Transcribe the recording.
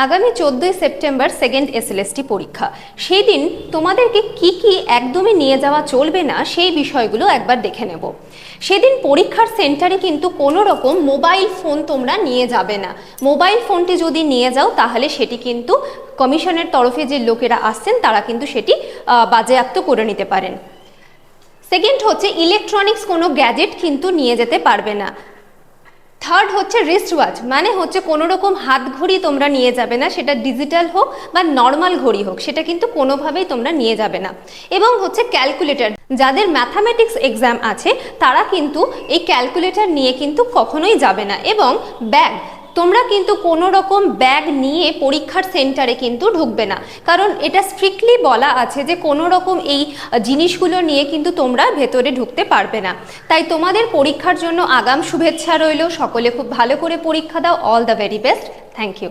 আগামী 14ই September second SLST পরীক্ষা। সেই দিন তোমাদেরকে কি কি একদমই নিয়ে যাওয়া চলবে না সেই বিষয়গুলো একবার দেখে নেব। সেদিন পরীক্ষার সেন্টারে কিন্তু কোনো রকম মোবাইল ফোন তোমরা নিয়ে যাবে না। মোবাইল ফোনটি যদি নিয়ে যাও তাহলে সেটি কিন্তু কমিশনের তরফে যে লোকেরা আসছেন তারা কিন্তু সেটি বাজেয়াপ্ত করে নিতে পারেন। সেকেন্ড হচ্ছে ইলেকট্রনিক্স কোনো গ্যাজেট কিন্তু নিয়ে যেতে পারবে না। থার্ড হচ্ছে রিস্ট ওয়াচ, মানে হচ্ছে কোনো রকম হাত ঘড়ি তোমরা নিয়ে যাবে না, সেটা ডিজিটাল হোক বা নর্মাল ঘড়ি হোক, সেটা কিন্তু কোনোভাবেই তোমরা নিয়ে যাবে না। এবং হচ্ছে ক্যালকুলেটর, যাদের ম্যাথামেটিক্স এক্সাম আছে তারা কিন্তু এই ক্যালকুলেটর নিয়ে কিন্তু কখনোই যাবে না। এবং ব্যাগ, তোমরা কিন্তু কোনো রকম ব্যাগ নিয়ে পরীক্ষার সেন্টারে কিন্তু ঢুকবে না, কারণ এটা স্ট্রিক্টলি বলা আছে যে কোনো রকম এই জিনিসগুলো নিয়ে কিন্তু তোমরা ভেতরে ঢুকতে পারবে না। তাই তোমাদের পরীক্ষার জন্য আগাম শুভেচ্ছা রইল। সকলে খুব ভালো করে পরীক্ষা দাও। All the very best. Thank you.